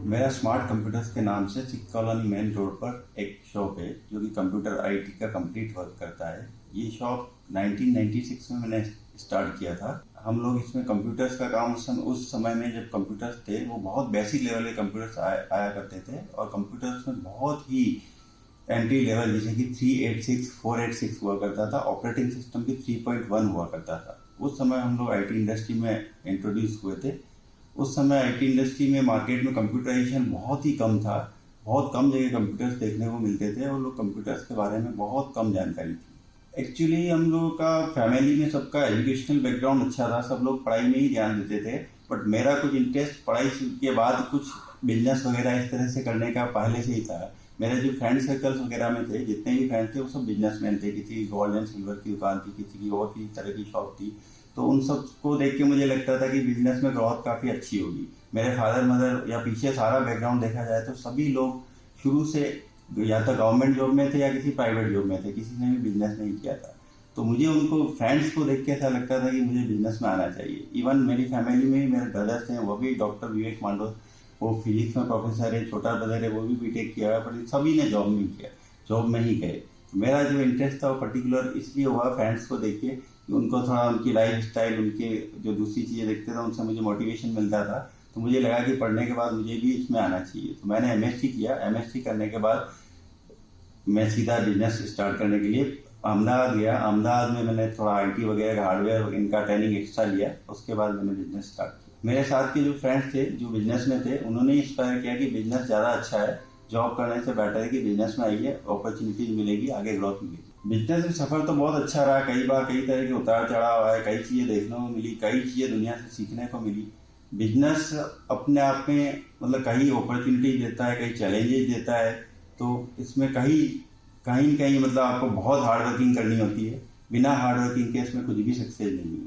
मेरा smart computers के नाम से सिख कॉलोनी मेन रोड पर एक शॉप है जो कि कंप्यूटर आईटी का कंप्लीट वर्क करता है। ये शॉप 1996 में मैंने स्टार्ट किया था। हम लोग इसमें कंप्यूटर्स का काम उस समय में जब कंप्यूटर्स थे वो बहुत बेसिक लेवल के कंप्यूटर्स आया करते थे और कंप्यूटर्स में बहुत ही एंट्री लेवल जैसे कि 386 486 हुआ करता था। ऑपरेटिंग सिस्टम भी 3.1 हुआ करता था। उस समय हम लोग आईटी इंडस्ट्री में इंट्रोड्यूस हुए थे। उस समय आईटी इंडस्ट्री में मार्केट में कंप्यूटराइजेशन बहुत ही कम था। बहुत कम जगह कंप्यूटर्स देखने को मिलते थे और लोग कंप्यूटर्स के बारे में बहुत कम जानकारी थी। एक्चुअली हम लोगों का फैमिली में सबका एजुकेशनल बैकग्राउंड अच्छा था, सब लोग पढ़ाई में ही ध्यान देते थे। बट मेरा कुछ इंटरेस्ट पढ़ाई के बाद कुछ बिजनेस वगैरह इस तरह से करने का पहले से ही था। मेरे जो फ्रेंड सर्कल्स वगैरह में थे, जितने भी फ्रेंड थे वो सब बिजनेसमैन थे। किसी की गोल्ड एंड सिल्वर की दुकान थी, किसी की और किसी तरह की शॉप थी। तो उन सब को देख के मुझे लगता था कि बिजनेस में ग्रोथ काफ़ी अच्छी होगी। मेरे फादर मदर या पीछे सारा बैकग्राउंड देखा जाए तो सभी लोग शुरू से या तो गवर्नमेंट जॉब में थे या किसी प्राइवेट जॉब में थे, किसी ने भी बिजनेस नहीं किया था। तो मुझे उनको फ्रेंड्स को देख के ऐसा लगता था कि मुझे बिजनेस में आना चाहिए। इवन मेरी फैमिली में ही मेरे ब्रदर्स हैं, वो भी डॉक्टर विवेक मांडो, वो फिजिक्स में प्रोफेसर है। छोटा ब्रदर है, वो भी बीटेक किया है, पर सभी ने जॉब नहीं किया, जॉब में ही गए। मेरा जो इंटरेस्ट था वो पर्टिकुलर इसलिए हुआ फ्रेंड्स को देख के कि उनको थोड़ा उनकी लाइफ स्टाइल, उनके जो दूसरी चीज़ें देखते थे उनसे मुझे मोटिवेशन मिलता था। तो मुझे लगा कि पढ़ने के बाद मुझे भी इसमें आना चाहिए। तो मैंने एमएससी किया। एमएससी करने के बाद मैं सीधा बिजनेस स्टार्ट करने के लिए अहमदाबाद गया। अहमदाबाद में मैंने थोड़ा आईटी वगैरह हार्डवेयर इनका ट्रेनिंग एक्स्ट्रा लिया। उसके बाद मैंने बिजनेस स्टार्ट किया। मेरे साथ के जो फ्रेंड्स थे जो बिजनेस में थे, उन्होंने इंस्पायर किया कि बिजनेस ज़्यादा अच्छा है, जॉब करने से बेटर है कि बिजनेस में आइए, अपॉर्चुनिटीज मिलेगी, आगे ग्रोथ मिलेगी। बिजनेस में सफर तो बहुत अच्छा रहा। कई बार कई तरह के उतार चढ़ाव आए, कई चीज़ें देखने को मिली, कई चीज़ें दुनिया से सीखने को मिली। बिजनेस अपने आप में मतलब कहीं अपॉर्चुनिटी देता है, कहीं चैलेंजेस देता है। तो इसमें कहीं कहीं न कहीं मतलब आपको बहुत हार्ड वर्किंग करनी होती है। बिना हार्ड वर्किंग के इसमें कुछ भी सक्सेस नहीं है।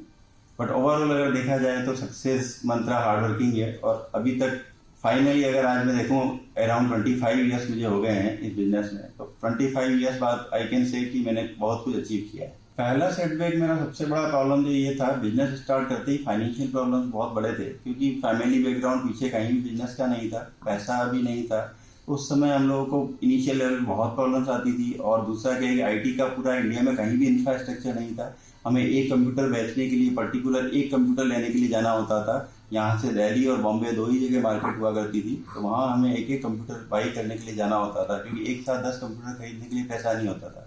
बट ओवरऑल अगर देखा जाए तो सक्सेस मंत्र हार्ड वर्किंग है। और अभी तक फाइनली अगर आज मैं देखूं अराउंड 25 ईयर्स मुझे हो गए हैं इस बिजनेस में, तो 25 ईयर्स बाद आई कैन से कि मैंने बहुत कुछ अचीव किया है। पहला सेटबैक मेरा सबसे बड़ा प्रॉब्लम जो ये था, बिजनेस स्टार्ट करते ही फाइनेंशियल प्रॉब्लम्स बहुत बड़े थे, क्योंकि फैमिली बैकग्राउंड पीछे कहीं भी बिजनेस का नहीं था, पैसा भी नहीं था। उस समय हम लोगों को इनिशियल लेवल बहुत प्रॉब्लम्स आती थी। और दूसरा क्या है, आईटी का पूरा इंडिया में कहीं भी इंफ्रास्ट्रक्चर नहीं था। हमें एक कंप्यूटर बेचने के लिए, पर्टिकुलर एक कंप्यूटर लेने के लिए जाना होता था। यहाँ से दिल्ली और बॉम्बे दो ही जगह मार्केट हुआ करती थी, तो वहाँ हमें एक एक कंप्यूटर बाई करने के लिए जाना होता था, क्योंकि एक साथ 10 कंप्यूटर खरीदने के लिए पैसा नहीं होता था।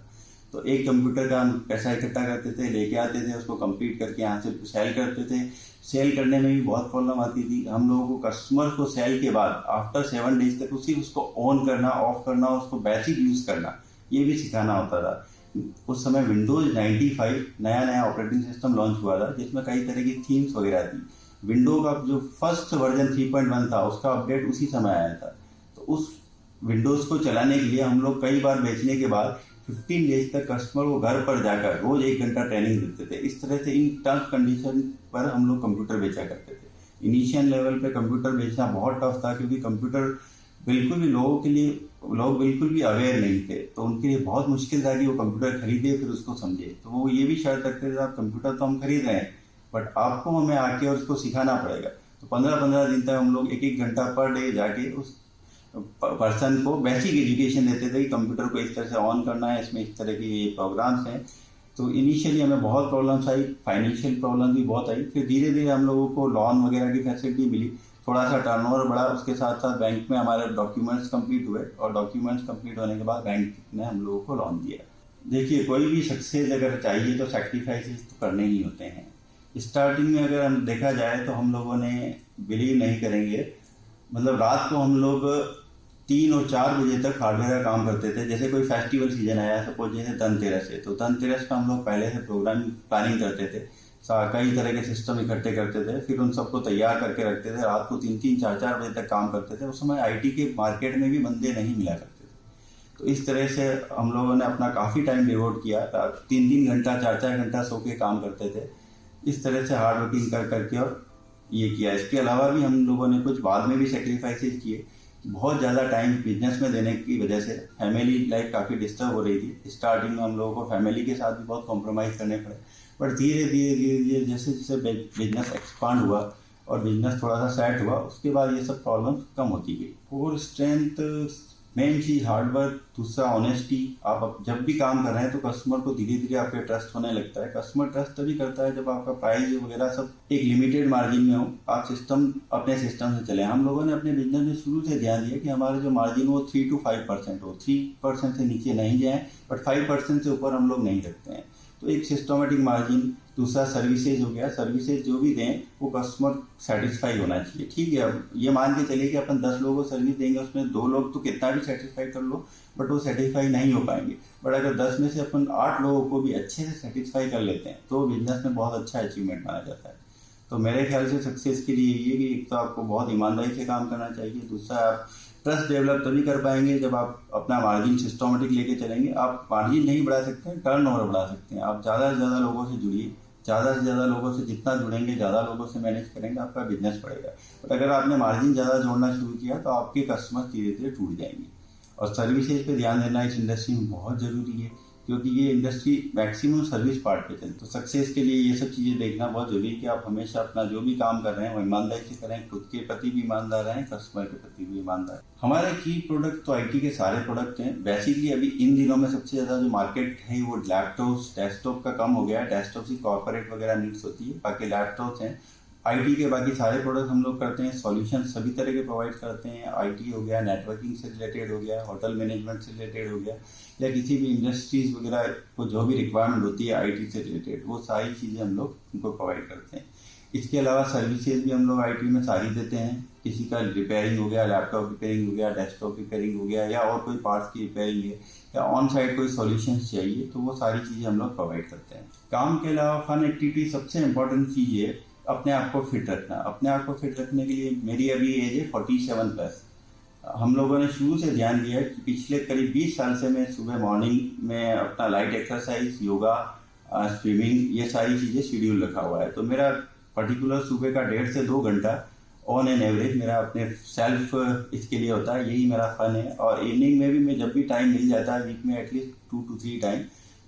तो एक कंप्यूटर का हम पैसा इकट्ठा करते थे, लेके आते थे, उसको कंप्लीट करके यहाँ से सेल करते थे। सेल करने में भी बहुत प्रॉब्लम आती थी। हम लोगों को कस्टमर को सेल के बाद आफ्टर 7 डेज तक उसी उसको ऑन करना, ऑफ करना, उसको बेसिक यूज़ करना, ये भी सिखाना होता था। उस समय विंडोज 95 नया नया ऑपरेटिंग सिस्टम लॉन्च हुआ था, जिसमें कई तरह की थीम्स वगैरह थी। विंडो का जो फर्स्ट वर्जन 3.1 था, उसका अपडेट उसी समय आया था। तो उस विंडोज़ को चलाने के लिए हम लोग कई बार बेचने के बाद 15 डेज तक कस्टमर को घर पर जाकर रोज 1 घंटा ट्रेनिंग देते थे। इस तरह से इन टर्म्स कंडीशन पर हम लोग कंप्यूटर बेचा करते थे। इनिशियल लेवल पे कंप्यूटर बेचना बहुत टफ था, क्योंकि कंप्यूटर बिल्कुल भी लोगों के लिए, लोग बिल्कुल भी अवेयर नहीं थे। तो उनके लिए बहुत मुश्किल था कि वो कंप्यूटर खरीदे फिर उसको समझे। तो वो ये भी शर्त रखते थे, आप कंप्यूटर तो हम खरीद रहे हैं, बट आपको हमें आके और उसको सिखाना पड़ेगा। तो 15-15 दिन तक हम लोग 1-1 घंटा पर डे जाके उस पर्सन को बेसिक एजुकेशन देते थे कि कंप्यूटर को इस तरह से ऑन करना है, इसमें इस तरह के ये प्रोग्राम्स हैं। तो इनिशियली हमें बहुत प्रॉब्लम्स आई, फाइनेंशियल प्रॉब्लम भी बहुत आई। फिर धीरे धीरे हम लोगों को लोन वगैरह की फैसिलिटी मिली, थोड़ा सा टर्नओवर बढ़ा। उसके साथ साथ बैंक में हमारे डॉक्यूमेंट्स कंप्लीट हुए, और डॉक्यूमेंट्स कंप्लीट होने के बाद बैंक ने हम लोगों को लोन दिया। देखिए, कोई भी सक्सेस अगर चाहिए तो सैक्रिफाइसेस तो करने ही होते हैं। स्टार्टिंग में अगर हम देखा जाए तो हम लोगों ने, बिलीव नहीं करेंगे, मतलब रात को हम लोग 3 और 4 बजे तक हार्डवेयर का काम करते थे। जैसे कोई फेस्टिवल सीजन आया, सपोज जैसे धनतेरस है, तो धनतेरस का हम लोग पहले से प्लानिंग करते थे। कई तरह के सिस्टम इकट्ठे करते थे, फिर उन सबको तैयार करके रखते थे। रात को 3-3 4-4 बजे तक काम करते थे। उस समय आईटी के मार्केट में भी बंदे नहीं मिला करते थे। तो इस तरह से हम लोगों ने अपना काफ़ी टाइम डिवोट किया। 3-3 घंटा 4-4 घंटा सो के काम करते थे। इस तरह से हार्ड वर्किंग कर करके और ये किया। इसके अलावा भी हम लोगों ने कुछ बाद में भी सेक्रीफाइसेस किए। बहुत ज़्यादा टाइम बिजनेस में देने की वजह से फैमिली लाइफ काफ़ी डिस्टर्ब हो रही थी। स्टार्टिंग में हम लोगों को फैमिली के साथ भी बहुत कॉम्प्रोमाइज़ करने पड़े। बट धीरे धीरे धीरे धीरे जैसे जैसे बिजनेस एक्सपांड हुआ, और बिजनेस थोड़ा सा सेट हुआ, उसके बाद ये सब प्रॉब्लम कम होती गई। कोर स्ट्रेंथ मेन चीज़ हार्डवर्क, दूसरा ऑनेस्टी। आप जब भी काम कर रहे हैं तो कस्टमर को धीरे धीरे आप पे ट्रस्ट होने लगता है। कस्टमर ट्रस्ट तभी करता है जब आपका प्राइस वगैरह सब एक लिमिटेड मार्जिन में हो, आप अपने सिस्टम से चले। हम लोगों ने अपने बिजनेस में शुरू से ध्यान दिया कि हमारा जो मार्जिन वो 3 to 5% हो, 3% से नीचे नहीं जाए, बट 5% से ऊपर हम लोग नहीं रखते हैं। तो एक सिस्टमेटिक मार्जिन। दूसरा सर्विसेज हो गया, सर्विसेज जो भी दें वो कस्टमर सेटिस्फाई होना चाहिए। ठीक है, अब ये मान के चलिए कि अपन 10 लोगों को सर्विस देंगे, उसमें 2 लोग तो कितना भी सेटिस्फाई कर लो बट वो सेटिस्फाई नहीं हो पाएंगे। बट अगर 10 में से अपन 8 लोगों को भी अच्छे से सेटिस्फाई कर लेते हैं तो बिजनेस में बहुत अच्छा अचीवमेंट माना जाता है। तो मेरे ख्याल से सक्सेस के लिए ये कि एक तो आपको बहुत ईमानदारी से काम करना चाहिए, दूसरा आप ट्रस्ट डेवलप तभी कर पाएंगे जब आप अपना मार्जिन सिस्टमेटिक लेके चलेंगे। आप मार्जिन नहीं बढ़ा सकते हैं, टर्न ओवर बढ़ा सकते हैं। आप ज़्यादा से ज़्यादा लोगों से जुड़िए, ज़्यादा से ज़्यादा लोगों से जितना जुड़ेंगे, ज़्यादा लोगों से मैनेज करेंगे, आपका बिजनेस बढ़ेगा। बट अगर आपने मार्जिन ज़्यादा जोड़ना शुरू किया तो आपके कस्टमर धीरे धीरे टूट जाएंगे। और सर्विसेज पे ध्यान देना इस इंडस्ट्री में बहुत ज़रूरी है, क्योंकि ये इंडस्ट्री मैक्सिमम सर्विस पार्ट पे चलती है। तो सक्सेस के लिए ये सब चीज़ें देखना बहुत ज़रूरी है कि आप हमेशा अपना जो भी काम कर रहे हैं वो ईमानदारी से करें, खुद के प्रति भी ईमानदार रहें, कस्टमर के प्रति भी ईमानदार। हमारे की प्रोडक्ट तो आईटी के सारे प्रोडक्ट हैं। बेसिकली अभी इन दिनों में सबसे ज़्यादा जो मार्केट है वो लैपटॉप्स, डेस्कटॉप का कम हो गया है। डेस्कटॉप की कॉर्पोरेट वगैरह नीड्स होती है, बाकी लैपटॉप्स हैं। आईटी के बाकी सारे प्रोडक्ट हम लोग करते हैं, सॉल्यूशन सभी तरह के प्रोवाइड करते हैं। आईटी हो गया, नेटवर्किंग से रिलेटेड हो गया, होटल मैनेजमेंट से रिलेटेड हो गया, या किसी भी इंडस्ट्रीज वगैरह को जो भी रिक्वायरमेंट होती है आईटी से रिलेटेड, वो सारी चीज़ें हम लोग उनको प्रोवाइड करते हैं। इसके अलावा सर्विसेज भी हम लोग आईटी में सारी देते हैं। किसी का रिपेयरिंग हो गया, लैपटॉप रिपेयरिंग हो गया, डेस्कटॉप रिपेयरिंग हो गया, या और कोई पार्ट्स की रिपेयरिंग है, या ऑन साइट कोई सॉल्यूशंस चाहिए, तो वो सारी चीज़ें हम लोग प्रोवाइड करते हैं। काम के अलावा फन एक्टिविटी सबसे इंपॉर्टेंट चीज़ है अपने आप को फिट रखना। अपने आप को फिट रखने के लिए मेरी अभी एज है 47+। हम लोगों ने शुरू से ध्यान दिया है कि पिछले करीब 20 साल से मैं सुबह मॉर्निंग में अपना लाइट एक्सरसाइज, योगा, स्विमिंग, ये सारी चीज़ें शेड्यूल रखा हुआ है। तो मेरा पर्टिकुलर सुबह का 1.5 से 2 घंटा ऑन एन एवरेज मेरा अपने सेल्फ इसके लिए होता है। यही मेरा फन है। और इवनिंग में भी मैं जब भी टाइम मिल जाता है, वीक में एटलीस्ट 2 to 3 टाइम,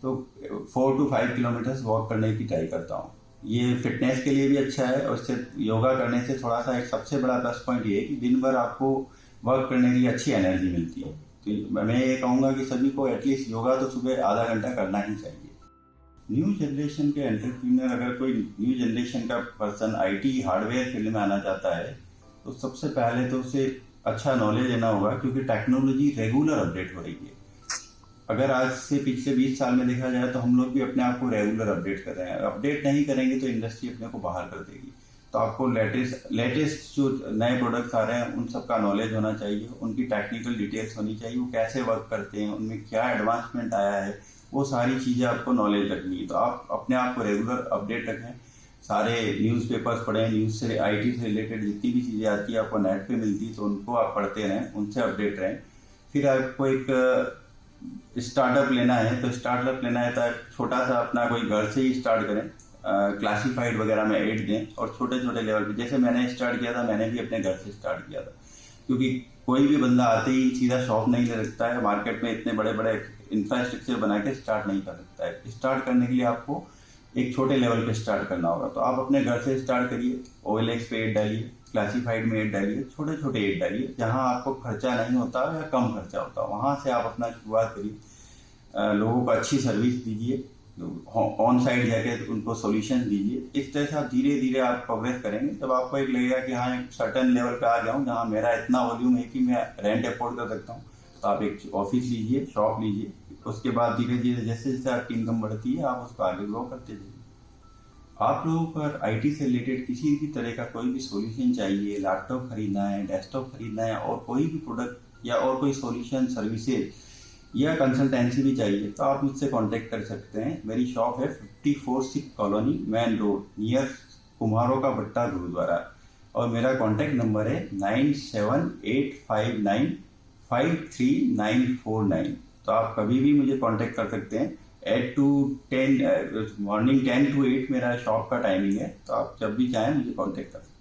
तो 4 to 5 किलोमीटर्स वॉक करने की ट्राई करता हूँ। ये फिटनेस के लिए भी अच्छा है। और इससे योगा करने से थोड़ा सा एक सबसे बड़ा प्लस पॉइंट ये है कि दिन भर आपको वर्क करने के लिए अच्छी एनर्जी मिलती है। तो मैं ये कहूँगा कि सभी को एटलीस्ट योगा तो सुबह आधा घंटा करना ही चाहिए। न्यू जनरेशन के एंटरप्रेन्योर, अगर कोई न्यू जनरेशन का पर्सन आईटी हार्डवेयर फील्ड में आना चाहता है तो सबसे पहले तो उसे अच्छा नॉलेज लेना होगा, क्योंकि टेक्नोलॉजी रेगुलर अपडेट हो रही है। अगर आज से पिछले 20 साल में देखा जाए तो हम लोग भी अपने आप को रेगुलर अपडेट कर रहे हैं। अपडेट नहीं करेंगे तो इंडस्ट्री अपने को बाहर कर देगी। तो आपको लेटेस्ट जो नए प्रोडक्ट्स आ रहे हैं उन सब का नॉलेज होना चाहिए, उनकी टेक्निकल डिटेल्स होनी चाहिए, वो कैसे वर्क करते हैं, उनमें क्या एडवांसमेंट आया है, वो सारी चीज़ें आपको नॉलेज रखनी है। तो आप अपने आप को रेगुलर अपडेट रखें, सारे न्यूज़पेपर्स पढ़ें, न्यूज़ से आईटी से रिलेटेड जितनी भी चीज़ें आती है आपको नेट पे मिलती है, तो उनको आप पढ़ते रहें, उनसे अपडेट रहें। फिर आपको एक स्टार्टअप लेना है, तो स्टार्टअप लेना है तो छोटा सा अपना कोई घर से ही स्टार्ट करें, क्लासीफाइड वगैरह में ऐड दें, और छोटे छोटे लेवल पे, जैसे मैंने स्टार्ट किया था, मैंने भी अपने घर से स्टार्ट किया था। क्योंकि कोई भी बंदा आते ही सीधा शॉप नहीं ले सकता है, मार्केट में इतने बड़े बड़े इंफ्रास्ट्रक्चर बना के स्टार्ट नहीं कर सकता है। स्टार्ट करने के लिए आपको एक छोटे लेवल पे स्टार्ट करना होगा। तो आप अपने घर से स्टार्ट करिए, OLX पे ऐड डालिए, क्लासीफाइड में ऐड डालिए, छोटे छोटे ऐड डालिए, जहाँ आपको खर्चा नहीं होता या कम खर्चा होता, वहाँ से आप अपना शुरुआत करिए। लोगों को अच्छी सर्विस दीजिए, ऑन साइड जाके उनको सॉल्यूशन दीजिए। इस तरह से आप धीरे धीरे आप प्रोग्रेस करेंगे। जब आपको एक लगेगा कि हाँ एक सर्टन लेवल पे आ गया हूँ जहाँ मेरा इतना वॉल्यूम है कि मैं रेंट अफोर्ड कर सकता हूँ, तो आप एक ऑफिस लीजिए, शॉप लीजिए। उसके बाद धीरे धीरे जैसे जैसे आपकी इनकम बढ़ती है आप उसको आगे ग्रो करते जाइए। आप लोगों को आईटी से रिलेटेड किसी भी तरह का कोई भी सॉल्यूशन चाहिए, लैपटॉप खरीदना है, डेस्कटॉप खरीदना है, और कोई भी प्रोडक्ट या और कोई सॉल्यूशन, सर्विसेज या कंसल्टेंसी भी चाहिए, तो आप मुझसे कांटेक्ट कर सकते हैं। मेरी शॉप है 54 Sikh colony, main road, near कुम्हारों का भट्टा गुरुद्वारा, और मेरा कांटेक्ट नंबर है 9785953949। तो आप कभी भी मुझे कांटेक्ट कर सकते हैं। 8 to 10 मॉर्निंग 10 to 8 मेरा शॉप का टाइमिंग है, तो आप जब भी चाहें मुझे कांटेक्ट कर सकते हैं।